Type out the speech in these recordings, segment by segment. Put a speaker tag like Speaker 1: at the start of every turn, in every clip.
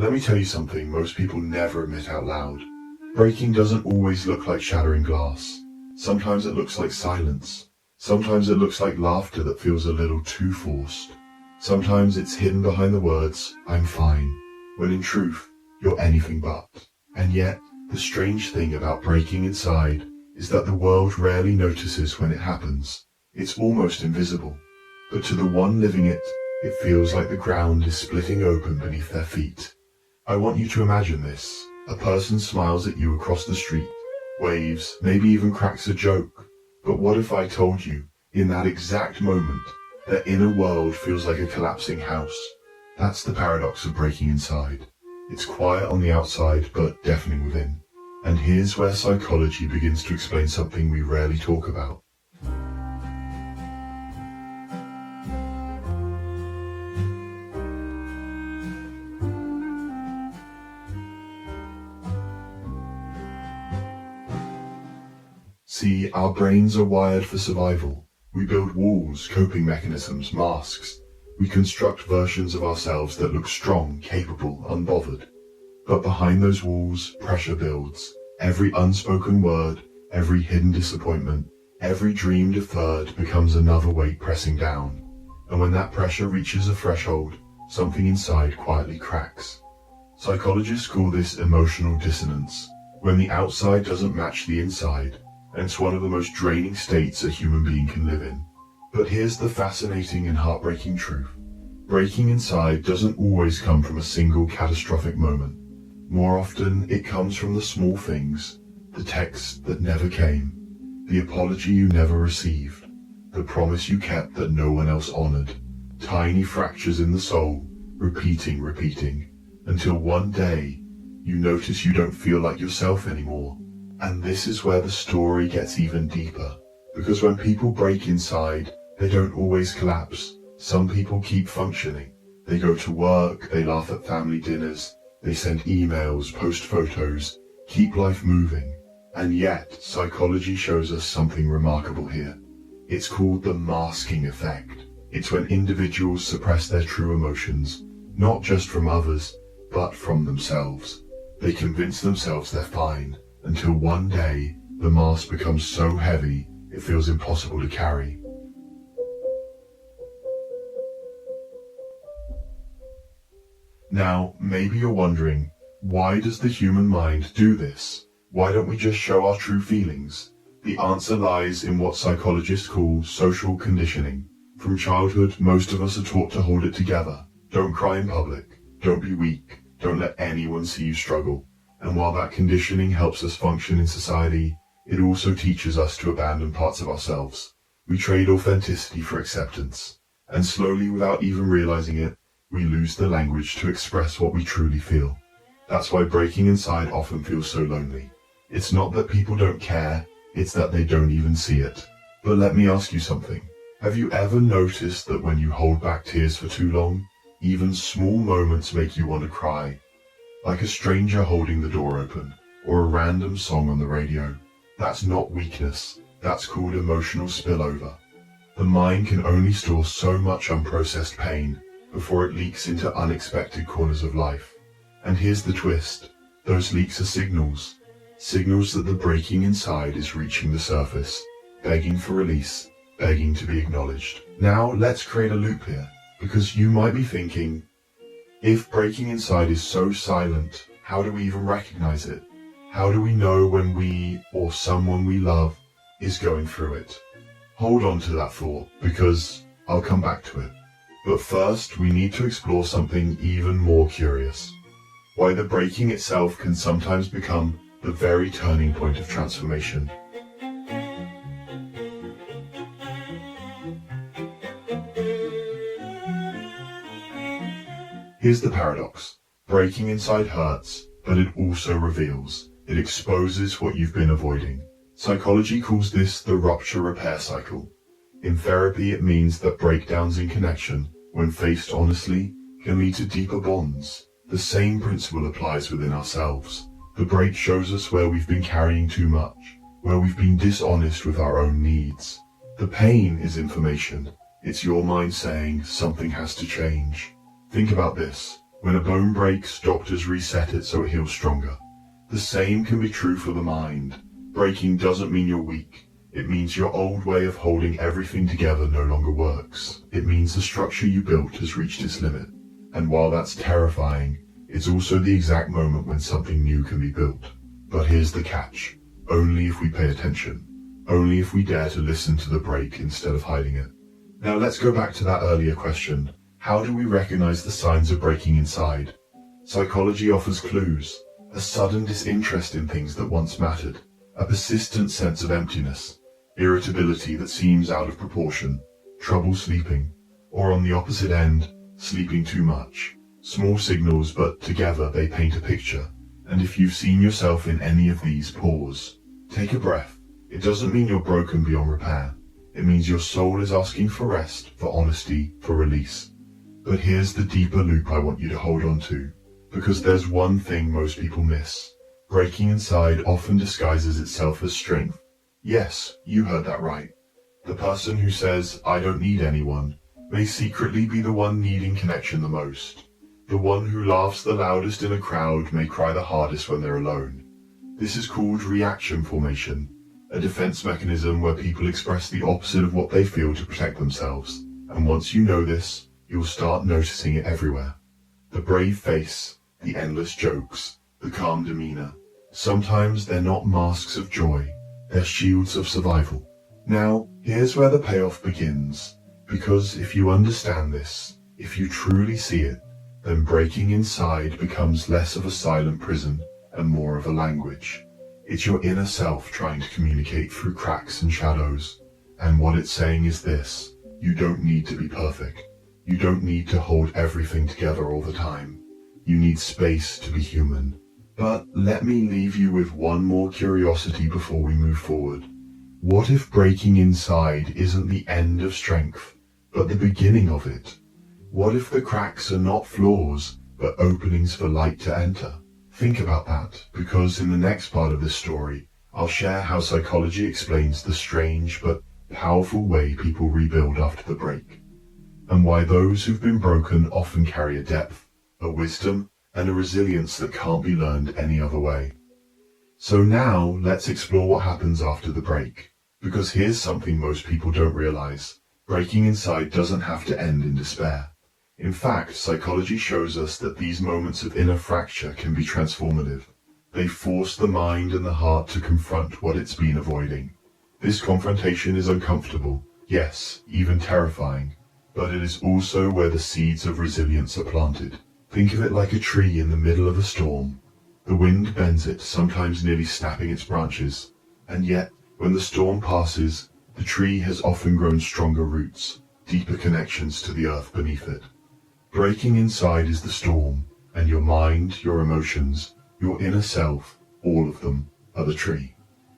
Speaker 1: Let me tell you something most people never admit out loud. Breaking doesn't always look like shattering glass. Sometimes it looks like silence. Sometimes it looks like laughter that feels a little too forced. Sometimes it's hidden behind the words, "I'm fine," when in truth, you're anything but. And yet, the strange thing about breaking inside is that the world rarely notices when it happens. It's almost invisible. But to the one living it, it feels like the ground is splitting open beneath their feet. I want you to imagine this. A person smiles at you across the street, waves, maybe even cracks a joke. But what if I told you, in that exact moment, their inner world feels like a collapsing house? That's the paradox of breaking inside. It's quiet on the outside, but deafening within. And here's where psychology begins to explain something we rarely talk about. See, our brains are wired for survival. We build walls, coping mechanisms, masks. We construct versions of ourselves that look strong, capable, unbothered. But behind those walls, pressure builds. Every unspoken word, every hidden disappointment, every dream deferred becomes another weight pressing down. And when that pressure reaches a threshold, something inside quietly cracks. Psychologists call this emotional dissonance, when the outside doesn't match the inside. And it's one of the most draining states a human being can live in. But here's the fascinating and heartbreaking truth. Breaking inside doesn't always come from a single catastrophic moment. More often, it comes from the small things, the text that never came, the apology you never received, the promise you kept that no one else honored, tiny fractures in the soul, repeating, until one day, you notice you don't feel like yourself anymore. And this is where the story gets even deeper, because when people break inside, they don't always collapse. Some people keep functioning. They go to work, they laugh at family dinners, they send emails, post photos, keep life moving. And yet, psychology shows us something remarkable here. It's called the masking effect. It's when individuals suppress their true emotions, not just from others, but from themselves. They convince themselves they're fine, until one day, the mask becomes so heavy, it feels impossible to carry. Now, maybe you're wondering, why does the human mind do this? Why don't we just show our true feelings? The answer lies in what psychologists call social conditioning. From childhood, most of us are taught to hold it together. Don't cry in public. Don't be weak. Don't let anyone see you struggle. And while that conditioning helps us function in society, it also teaches us to abandon parts of ourselves. We trade authenticity for acceptance. And slowly, without even realizing it, we lose the language to express what we truly feel. That's why breaking inside often feels so lonely. It's not that people don't care, it's that they don't even see it. But let me ask you something. Have you ever noticed that when you hold back tears for too long, even small moments make you want to cry? Like a stranger holding the door open, or a random song on the radio. That's not weakness, that's called emotional spillover. The mind can only store so much unprocessed pain before it leaks into unexpected corners of life. And here's the twist, those leaks are signals. Signals that the breaking inside is reaching the surface, begging for release, begging to be acknowledged. Now let's create a loop here, because you might be thinking, if breaking inside is so silent, how do we even recognize it? How do we know when we, or someone we love, is going through it? Hold on to that thought, because I'll come back to it. But first, we need to explore something even more curious. Why the breaking itself can sometimes become the very turning point of transformation. Here's the paradox. Breaking inside hurts, but it also reveals. It exposes what you've been avoiding. Psychology calls this the rupture repair cycle. In therapy, it means that breakdowns in connection, when faced honestly, can lead to deeper bonds. The same principle applies within ourselves. The break shows us where we've been carrying too much, where we've been dishonest with our own needs. The pain is information. It's your mind saying something has to change. Think about this. When a bone breaks, doctors reset it so it heals stronger. The same can be true for the mind. Breaking doesn't mean you're weak. It means your old way of holding everything together no longer works. It means the structure you built has reached its limit. And while that's terrifying, it's also the exact moment when something new can be built. But here's the catch. Only if we pay attention. Only if we dare to listen to the break instead of hiding it. Now let's go back to that earlier question. How do we recognize the signs of breaking inside? Psychology offers clues. A sudden disinterest in things that once mattered. A persistent sense of emptiness. Irritability that seems out of proportion. Trouble sleeping. Or on the opposite end, sleeping too much. Small signals, but together they paint a picture. And if you've seen yourself in any of these, pause. Take a breath. It doesn't mean you're broken beyond repair. It means your soul is asking for rest, for honesty, for release. But here's the deeper loop I want you to hold on to. Because there's one thing most people miss. Breaking inside often disguises itself as strength. Yes, you heard that right. The person who says, I don't need anyone, may secretly be the one needing connection the most. The one who laughs the loudest in a crowd may cry the hardest when they're alone. This is called reaction formation, a defense mechanism where people express the opposite of what they feel to protect themselves. And once you know this, you'll start noticing it everywhere. The brave face, the endless jokes, the calm demeanor. Sometimes they're not masks of joy, they're shields of survival. Now, here's where the payoff begins. Because if you understand this, if you truly see it, then breaking inside becomes less of a silent prison and more of a language. It's your inner self trying to communicate through cracks and shadows. And what it's saying is this: you don't need to be perfect. You don't need to hold everything together all the time. You need space to be human. But let me leave you with one more curiosity before we move forward. What if breaking inside isn't the end of strength, but the beginning of it? What if the cracks are not flaws, but openings for light to enter? Think about that, because in the next part of this story, I'll share how psychology explains the strange but powerful way people rebuild after the break, and why those who've been broken often carry a depth, a wisdom, and a resilience that can't be learned any other way. So now, let's explore what happens after the break, because here's something most people don't realize. Breaking inside doesn't have to end in despair. In fact, psychology shows us that these moments of inner fracture can be transformative. They force the mind and the heart to confront what it's been avoiding. This confrontation is uncomfortable, yes, even terrifying, but it is also where the seeds of resilience are planted. Think of it like a tree in the middle of a storm. The wind bends it, sometimes nearly snapping its branches, and yet, when the storm passes, the tree has often grown stronger roots, deeper connections to the earth beneath it. Breaking inside is the storm, and your mind, your emotions, your inner self, all of them, are the tree.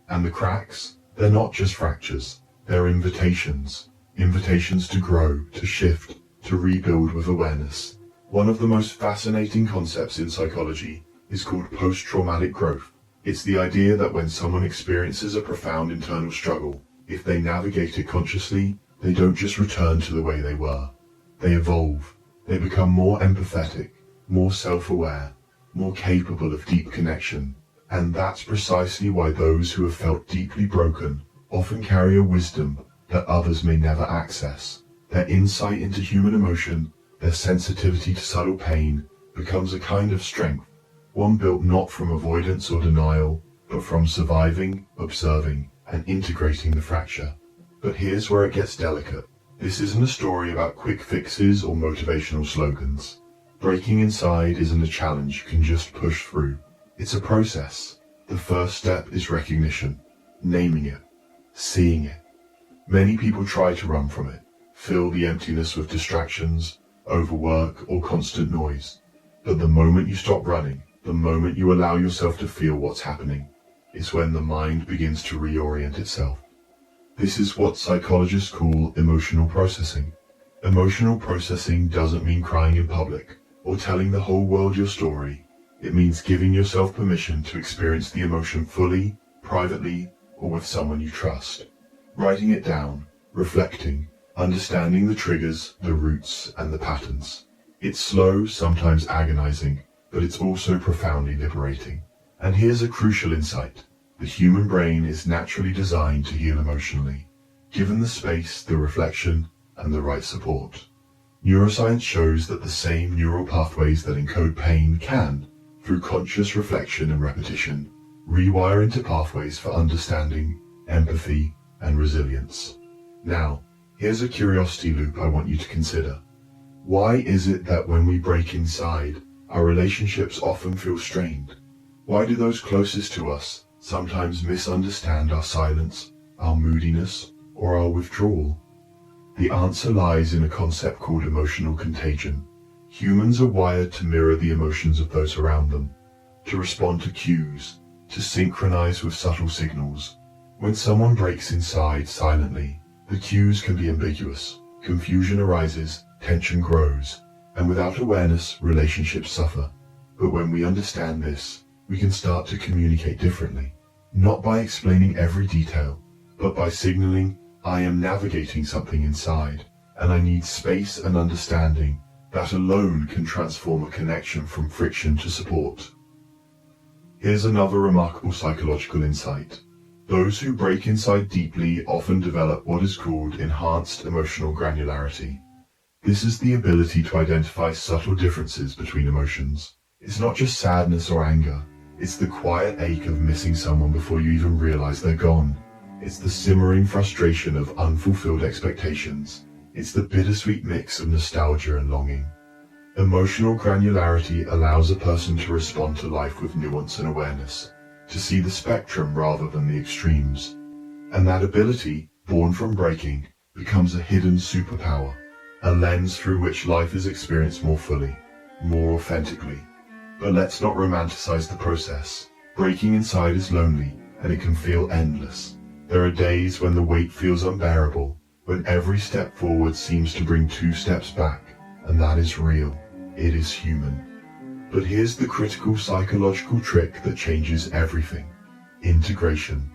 Speaker 1: And the cracks, they're not just fractures, they're invitations. Invitations to grow, to shift, to rebuild with awareness. One of the most fascinating concepts in psychology is called post-traumatic growth. It's the idea that when someone experiences a profound internal struggle, if they navigate it consciously, they don't just return to the way they were. They evolve. They become more empathetic, more self-aware, more capable of deep connection. And that's precisely why those who have felt deeply broken often carry a wisdom that others may never access. Their insight into human emotion, their sensitivity to subtle pain, becomes a kind of strength, one built not from avoidance or denial, but from surviving, observing, and integrating the fracture. But here's where it gets delicate. This isn't a story about quick fixes or motivational slogans. Breaking inside isn't a challenge you can just push through. It's a process. The first step is recognition, naming it, seeing it. Many people try to run from it, fill the emptiness with distractions, overwork, or constant noise. But the moment you stop running, the moment you allow yourself to feel what's happening, is when the mind begins to reorient itself. This is what psychologists call emotional processing. Emotional processing doesn't mean crying in public or telling the whole world your story. It means giving yourself permission to experience the emotion fully, privately, or with someone you trust. Writing it down, reflecting, understanding the triggers, the roots, and the patterns. It's slow, sometimes agonizing, but it's also profoundly liberating. And here's a crucial insight. The human brain is naturally designed to heal emotionally, given the space, the reflection, and the right support. Neuroscience shows that the same neural pathways that encode pain can, through conscious reflection and repetition, rewire into pathways for understanding, empathy, and resilience. Now, here's a curiosity loop I want you to consider. Why is it that when we break inside, our relationships often feel strained? Why do those closest to us sometimes misunderstand our silence, our moodiness, or our withdrawal? The answer lies in a concept called emotional contagion. Humans are wired to mirror the emotions of those around them, to respond to cues, to synchronize with subtle signals. When someone breaks inside silently, the cues can be ambiguous. Confusion arises, tension grows, and without awareness, relationships suffer. But when we understand this, we can start to communicate differently, not by explaining every detail, but by signaling, I am navigating something inside, and I need space and understanding. That alone can transform a connection from friction to support. Here's another remarkable psychological insight. Those who break inside deeply often develop what is called enhanced emotional granularity. This is the ability to identify subtle differences between emotions. It's not just sadness or anger. It's the quiet ache of missing someone before you even realize they're gone. It's the simmering frustration of unfulfilled expectations. It's the bittersweet mix of nostalgia and longing. Emotional granularity allows a person to respond to life with nuance and awareness, to see the spectrum rather than the extremes. And that ability, born from breaking, becomes a hidden superpower, a lens through which life is experienced more fully, more authentically. But let's not romanticize the process. Breaking inside is lonely, and it can feel endless. There are days when the weight feels unbearable, when every step forward seems to bring 2 steps back, and that is real. It is human. But here's the critical psychological trick that changes everything. Integration.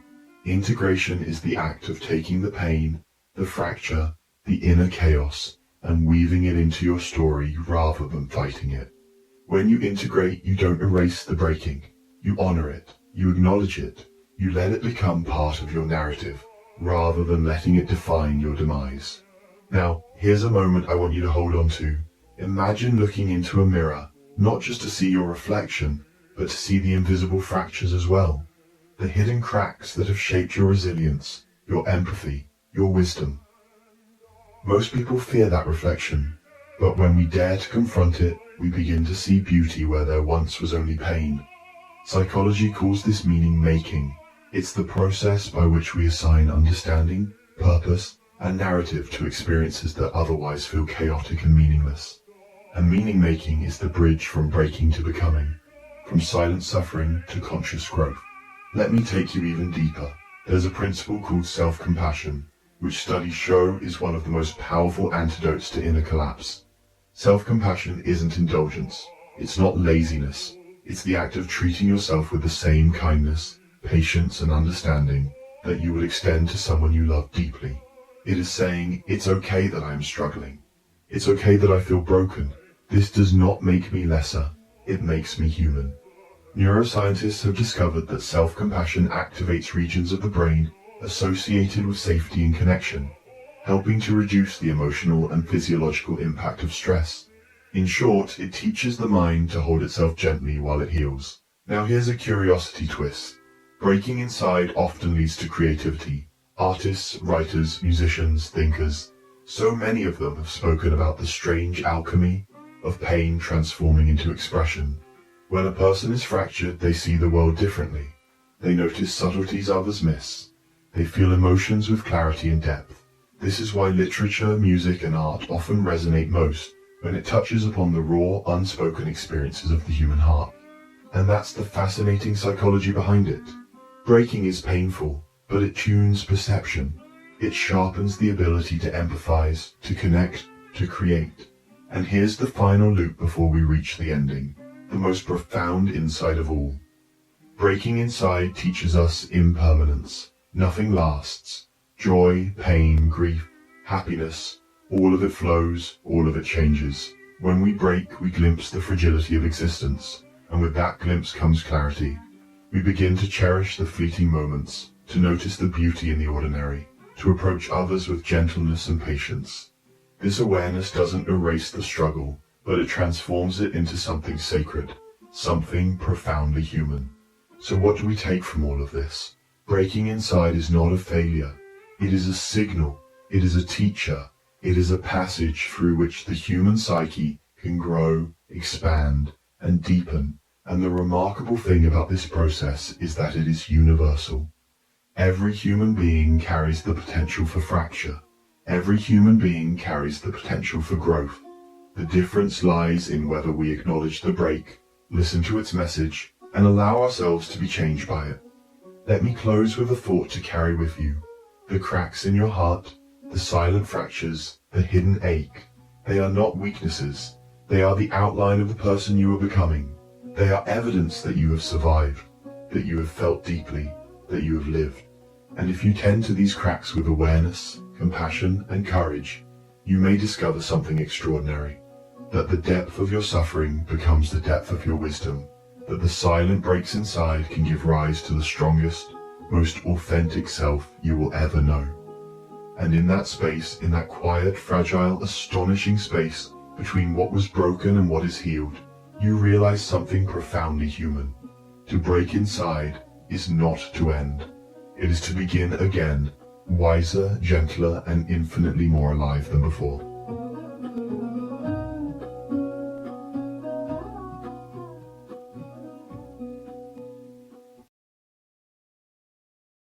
Speaker 1: Integration is the act of taking the pain, the fracture, the inner chaos, and weaving it into your story rather than fighting it. When you integrate, you don't erase the breaking. You honor it. You acknowledge it. You let it become part of your narrative, rather than letting it define your demise. Now, here's a moment I want you to hold on to. Imagine looking into a mirror, not just to see your reflection, but to see the invisible fractures as well. The hidden cracks that have shaped your resilience, your empathy, your wisdom. Most people fear that reflection, but when we dare to confront it, we begin to see beauty where there once was only pain. Psychology calls this meaning making. It's the process by which we assign understanding, purpose, and narrative to experiences that otherwise feel chaotic and meaningless. And meaning making is the bridge from breaking to becoming, from silent suffering to conscious growth. Let me take you even deeper. There's a principle called self-compassion, which studies show is one of the most powerful antidotes to inner collapse. Self-compassion isn't indulgence. It's not laziness. It's the act of treating yourself with the same kindness, patience, and understanding that you would extend to someone you love deeply. It is saying, it's okay that I am struggling. It's okay that I feel broken. This does not make me lesser. It makes me human. Neuroscientists have discovered that self-compassion activates regions of the brain associated with safety and connection, helping to reduce the emotional and physiological impact of stress. In short, it teaches the mind to hold itself gently while it heals. Now here's a curiosity twist. Breaking inside often leads to creativity. Artists, writers, musicians, thinkers, so many of them have spoken about the strange alchemy of pain transforming into expression. When a person is fractured, they see the world differently. They notice subtleties others miss. They feel emotions with clarity and depth. This is why literature, music, and art often resonate most when it touches upon the raw, unspoken experiences of the human heart. And that's the fascinating psychology behind it. Breaking is painful, but it tunes perception. It sharpens the ability to empathize, to connect, to create. And here's the final loop before we reach the ending, the most profound insight of all. Breaking inside teaches us impermanence. Nothing lasts. Joy, pain, grief, happiness, all of it flows, all of it changes. When we break, we glimpse the fragility of existence, and with that glimpse comes clarity. We begin to cherish the fleeting moments, to notice the beauty in the ordinary, to approach others with gentleness and patience. This awareness doesn't erase the struggle, but it transforms it into something sacred, something profoundly human. So what do we take from all of this? Breaking inside is not a failure. It is a signal. It is a teacher. It is a passage through which the human psyche can grow, expand, and deepen. And the remarkable thing about this process is that it is universal. Every human being carries the potential for fracture. Every human being carries the potential for growth. The difference lies in whether we acknowledge the break, listen to its message, and allow ourselves to be changed by it. Let me close with a thought to carry with you. The cracks in your heart, the silent fractures, the hidden ache, they are not weaknesses. They are the outline of the person you are becoming. They are evidence that you have survived, that you have felt deeply, that you have lived. And if you tend to these cracks with awareness, compassion, and courage, you may discover something extraordinary. That the depth of your suffering becomes the depth of your wisdom. That the silent breaks inside can give rise to the strongest, most authentic self you will ever know. And in that space, in that quiet, fragile, astonishing space between what was broken and what is healed, you realize something profoundly human. To break inside is not to end. It is to begin again, wiser, gentler, and infinitely more alive than before.